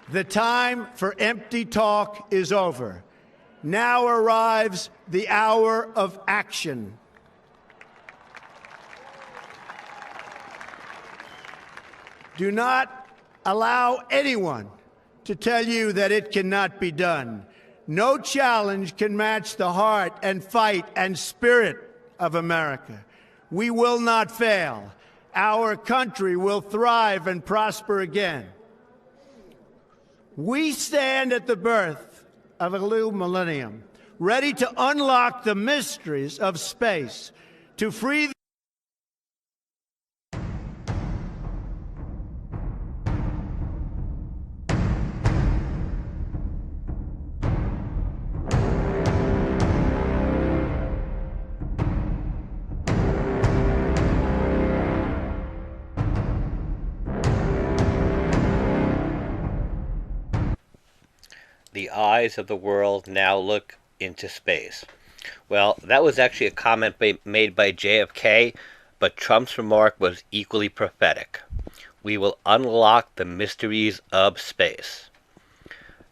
The time for empty talk is over. Now arrives the hour of action. Do not allow anyone to tell you that it cannot be done. No challenge can match the heart and fight and spirit of America. We will not fail. Our country will thrive and prosper again. We stand at the birth of a new millennium, ready to unlock the mysteries of space, to free The eyes of the world now look into space. Well, that was actually a comment made by JFK, but Trump's remark was equally prophetic. We will unlock the mysteries of space.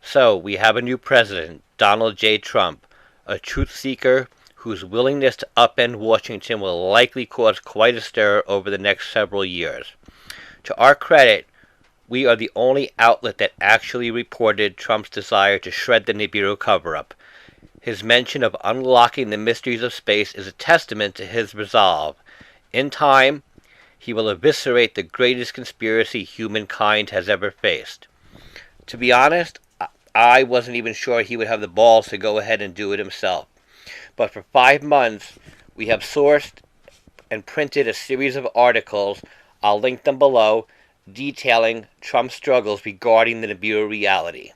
So, we have a new president, Donald J. Trump, a truth seeker whose willingness to upend Washington will likely cause quite a stir over the next several years. To our credit, we are the only outlet that actually reported Trump's desire to shred the Nibiru cover-up. His mention of unlocking the mysteries of space is a testament to his resolve. In time, he will eviscerate the greatest conspiracy humankind has ever faced. To be honest, I wasn't even sure he would have the balls to go ahead and do it himself. But for 5 months, we have sourced and printed a series of articles, I'll link them below, detailing Trump's struggles regarding the Nibiru Reality.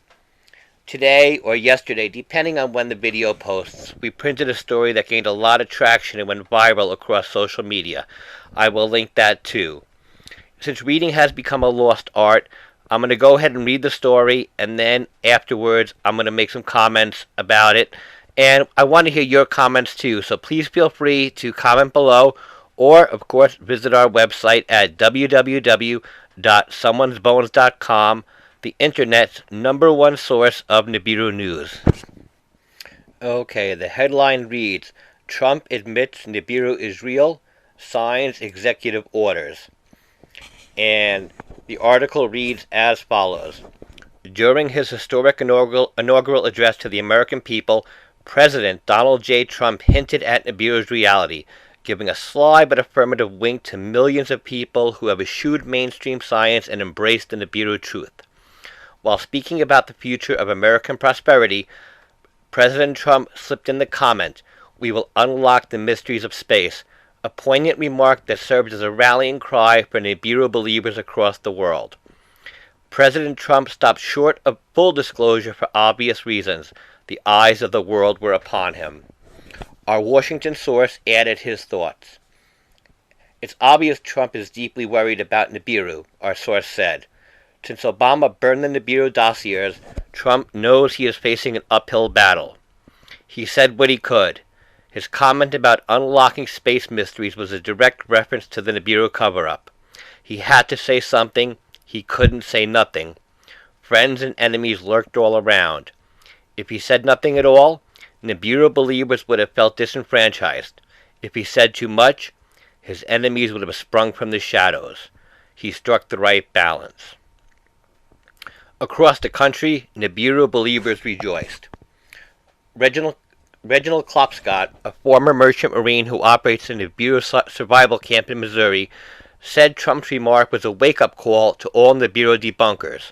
Today, or yesterday, depending on when the video posts, we printed a story that gained a lot of traction and went viral across social media. I will link that too. Since reading has become a lost art, I'm going to go ahead and read the story, and then afterwards I'm going to make some comments about it. And I want to hear your comments too, so please feel free to comment below, or, of course, visit our website at www.someonesbonescom, the internet's #1 source of Nibiru news. Okay, the headline reads, Trump admits Nibiru is real, signs executive orders. And the article reads as follows. During his historic inaugural address to the American people, President Donald J. Trump hinted at Nibiru's reality, giving a sly but affirmative wink to millions of people who have eschewed mainstream science and embraced the Nibiru truth. While speaking about the future of American prosperity, President Trump slipped in the comment, "We will unlock the mysteries of space," a poignant remark that served as a rallying cry for Nibiru believers across the world. President Trump stopped short of full disclosure for obvious reasons. The eyes of the world were upon him. Our Washington source added his thoughts. It's obvious Trump is deeply worried about Nibiru, our source said. Since Obama burned the Nibiru dossiers, Trump knows he is facing an uphill battle. He said what he could. His comment about unlocking space mysteries was a direct reference to the Nibiru cover-up. He had to say something. He couldn't say nothing. Friends and enemies lurked all around. If he said nothing at all, Nibiru believers would have felt disenfranchised. If he said too much, his enemies would have sprung from the shadows. He struck the right balance. Across the country, Nibiru believers rejoiced. Reginald Klopscott, a former merchant marine who operates a Nibiru survival camp in Missouri, said Trump's remark was a wake-up call to all Nibiru debunkers.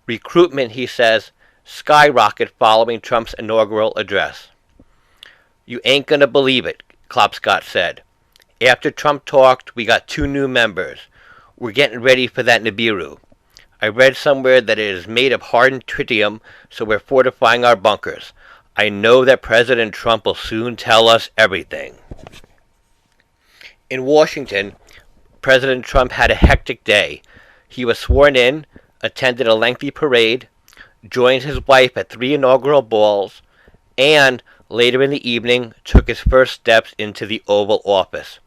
Recruitment, he says, skyrocketed following Trump's inaugural address. You ain't gonna believe it, Klopscott said. After Trump talked, we got 2 new members. We're getting ready for that Nibiru. I read somewhere that it is made of hardened tritium, so we're fortifying our bunkers. I know that President Trump will soon tell us everything. In Washington, President Trump had a hectic day. He was sworn in, attended a lengthy parade, joined his wife at 3 inaugural balls, and later in the evening took his first steps into the Oval Office.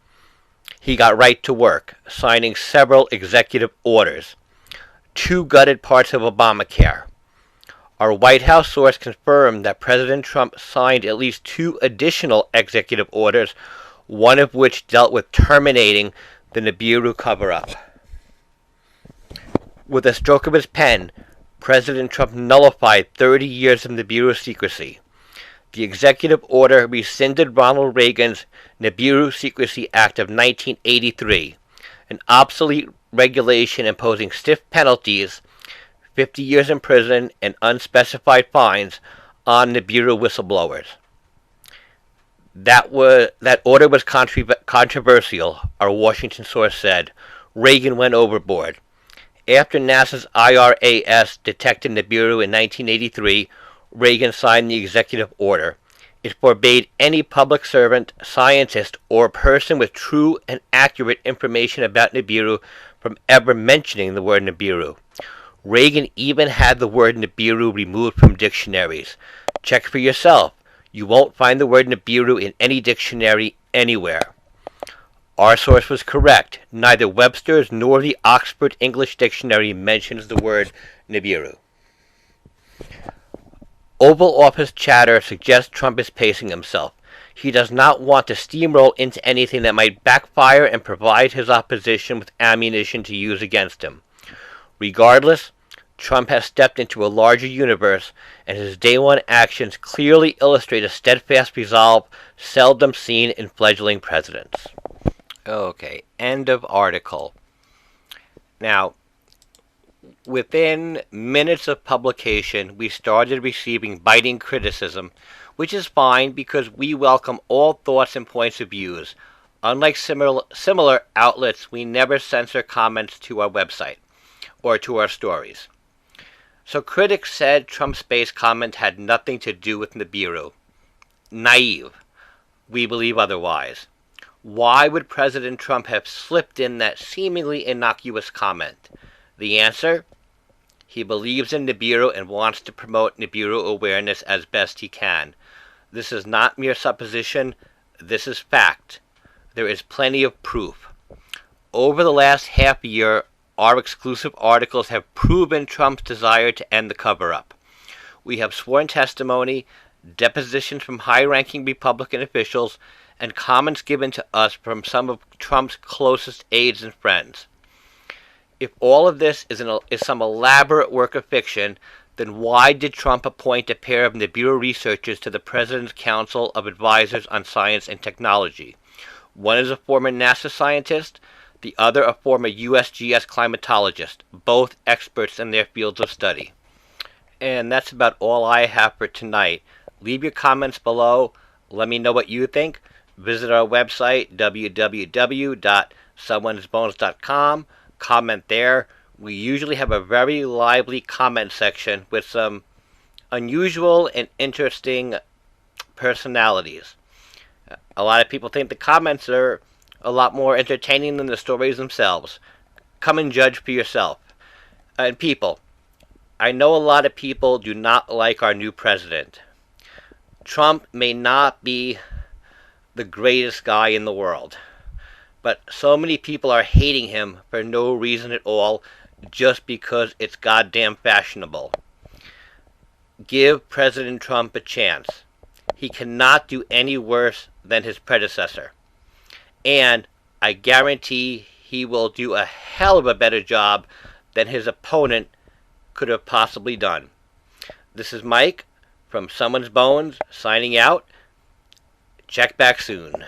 He got right to work, signing several executive orders. 2 gutted parts of Obamacare, Our White House source confirmed that President Trump signed at least 2 additional executive orders, one of which dealt with terminating the Nibiru cover-up. With a stroke of his pen, President Trump nullified 30 years of Nibiru secrecy. The executive order rescinded Ronald Reagan's Nibiru Secrecy Act of 1983, an obsolete regulation imposing stiff penalties, 50 years in prison, and unspecified fines on Nibiru whistleblowers. That order was controversial, our Washington source said. Reagan went overboard. After NASA's IRAS detected Nibiru in 1983, Reagan signed the executive order. It forbade any public servant, scientist, or person with true and accurate information about Nibiru from ever mentioning the word Nibiru. Reagan even had the word Nibiru removed from dictionaries. Check for yourself. You won't find the word Nibiru in any dictionary anywhere. Our source was correct. Neither Webster's nor the Oxford English Dictionary mentions the word Nibiru. Oval Office chatter suggests Trump is pacing himself. He does not want to steamroll into anything that might backfire and provide his opposition with ammunition to use against him. Regardless, Trump has stepped into a larger universe, and his day one actions clearly illustrate a steadfast resolve seldom seen in fledgling presidents. Okay, end of article. Now, within minutes of publication, we started receiving biting criticism, which is fine because we welcome all thoughts and points of views. Unlike similar outlets, we never censor comments to our website or to our stories. So critics said Trump's space comment had nothing to do with Nibiru. Naive. We believe otherwise. Why would President Trump have slipped in that seemingly innocuous comment? The answer? He believes in Nibiru and wants to promote Nibiru awareness as best he can. This is not mere supposition. This is fact. There is plenty of proof. Over the last half year, our exclusive articles have proven Trump's desire to end the cover-up. We have sworn testimony, depositions from high-ranking Republican officials, and comments given to us from some of Trump's closest aides and friends. If all of this is some elaborate work of fiction, then why did Trump appoint a pair of Nibiru researchers to the President's Council of Advisors on Science and Technology? One is a former NASA scientist, the other a former USGS climatologist, both experts in their fields of study. And that's about all I have for tonight. Leave your comments below. Let me know what you think. Visit our website, www.someonesbonescom. Comment there. We usually have a very lively comment section with some unusual and interesting personalities. A lot of people think the comments are a lot more entertaining than the stories themselves. Come and judge for yourself. And people, I know a lot of people do not like our new president. Trump may not be the greatest guy in the world, but so many people are hating him for no reason at all, just because it's goddamn fashionable. Give President Trump a chance. He cannot do any worse than his predecessor. And I guarantee he will do a hell of a better job than his opponent could have possibly done. This is Mike from Someone's Bones signing out. Check back soon.